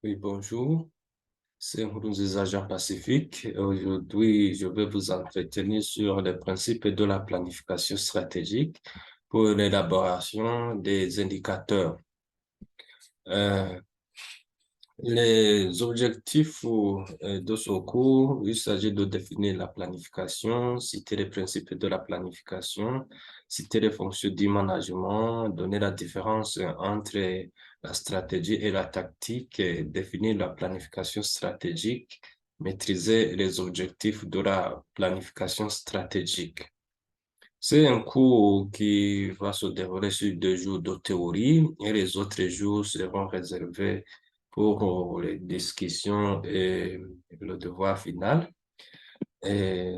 Oui, bonjour, c'est Nkoudou des agents pacifiques. Aujourd'hui, je vais vous entretenir sur les principes de la planification stratégique pour l'élaboration des indicateurs. Euh, les objectifs de ce cours, il s'agit de définir la planification, citer les principes de la planification, citer les fonctions du management, donner la différence entre la stratégie et la tactique, et définir la planification stratégique, maîtriser les objectifs de la planification stratégique. C'est un cours qui va se dérouler sur 2 jours de théorie et les autres jours seront réservés pour les discussions et le devoir final. Et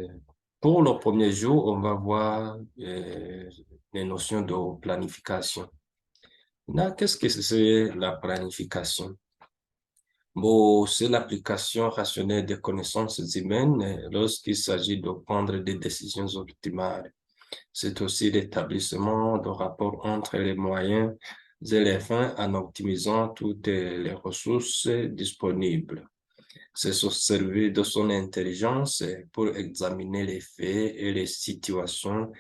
pour le premier jour, on va voir les notions de planification. Maintenant, qu'est-ce que c'est la planification? Bon, c'est l'application rationnelle des connaissances humaines lorsqu'il s'agit de prendre des décisions optimales. C'est aussi l'établissement de rapports entre les moyens et les fins en optimisant toutes les ressources disponibles. C'est se servir de son intelligence pour examiner les faits et les situations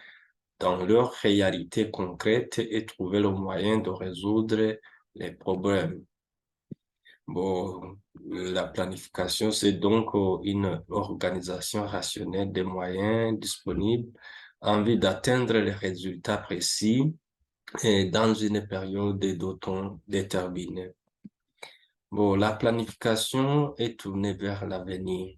dans leur réalité concrète et trouver le moyen de résoudre les problèmes. Bon, la planification, c'est donc une organisation rationnelle des moyens disponibles en vue d'atteindre les résultats précis et dans une période de temps déterminée. Bon, la planification est tournée vers l'avenir.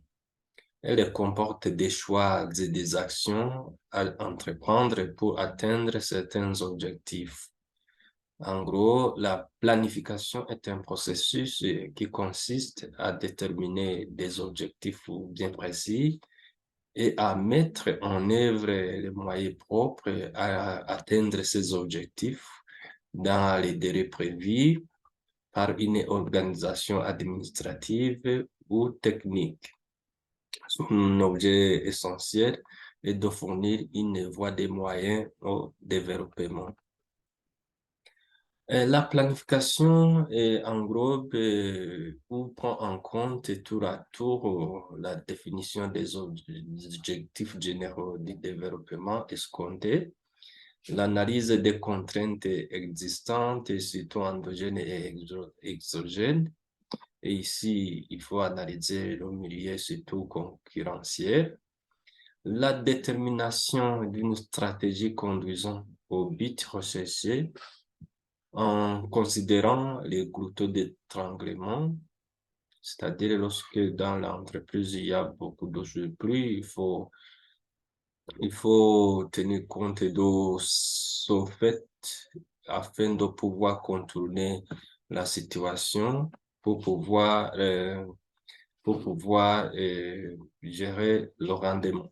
Elle comporte des choix et des actions à entreprendre pour atteindre certains objectifs. En gros, la planification est un processus qui consiste à déterminer des objectifs bien précis et à mettre en œuvre les moyens propres à atteindre ces objectifs dans les délais prévus par une organisation administrative ou technique. Son objet essentiel est de fournir une voie des moyens au développement. La planification englobe ou prend en compte tour à tour la définition des objectifs généraux du développement escompté, l'analyse des contraintes existantes, surtout endogènes et exogènes. Et ici, il faut analyser le milieu surtout concurrentiel, la détermination d'une stratégie conduisant au but recherché, en considérant les gouttes d'étranglement, c'est-à-dire lorsque dans l'entreprise, il y a beaucoup de surplus, il faut tenir compte de ce fait afin de pouvoir contourner la situation pour pouvoir gérer le rendement.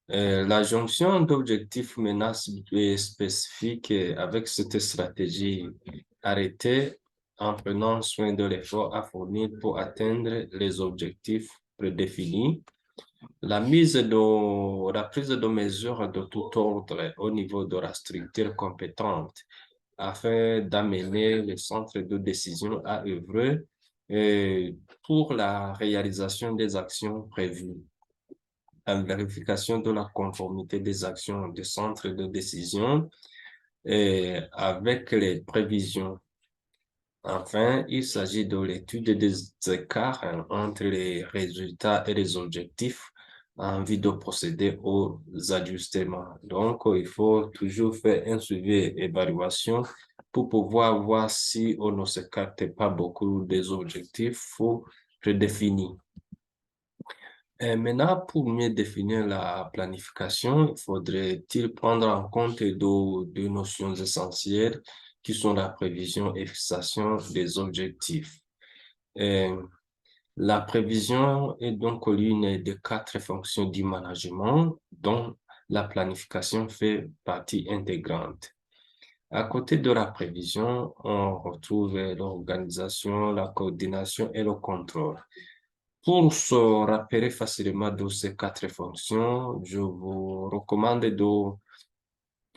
La jonction d'objectifs menaces spécifiques avec cette stratégie arrêtée en prenant soin de l'effort à fournir pour atteindre les objectifs prédéfinis. La prise de mesures de tout ordre au niveau de la structure compétente afin d'amener les centres de décision à œuvrer pour la réalisation des actions prévues, la vérification de la conformité des actions des centres de décision et avec les prévisions. Enfin, il s'agit de l'étude des écarts entre les résultats et les objectifs en vue de procéder aux ajustements. Donc, il faut toujours faire un suivi et évaluation pour pouvoir voir si on ne s'écarte pas beaucoup des objectifs prédéfinis. Et maintenant, pour mieux définir la planification, il faudrait-il prendre en compte deux notions essentielles qui sont la prévision et fixation des objectifs. Et la prévision est donc l'une des 4 fonctions du management dont la planification fait partie intégrante. À côté de la prévision, on retrouve l'organisation, la coordination et le contrôle. Pour se rappeler facilement de ces 4 fonctions, je vous recommande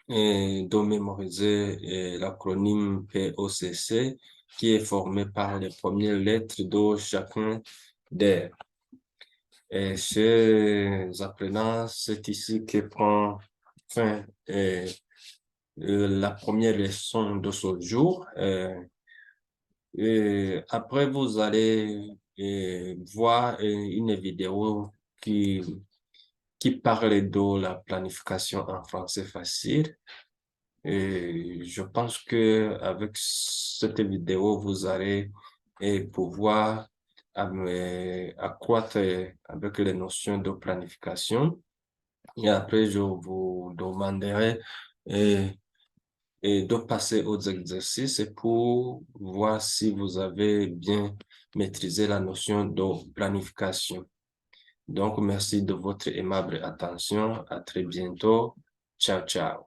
de mémoriser l'acronyme POCC. qui est formé par les premières lettres de chacun des. Et chers apprenants, c'est ici que prend fin la première leçon de ce jour. Et après, vous allez voir une vidéo qui parle de la planification en français facile. Et je pense que avec cette vidéo, vous allez pouvoir accroître avec les notions de planification. Et après, je vous demanderai euh, de passer aux exercices pour voir si vous avez bien maîtrisé la notion de planification. Donc, merci de votre aimable attention. À très bientôt. Ciao, ciao.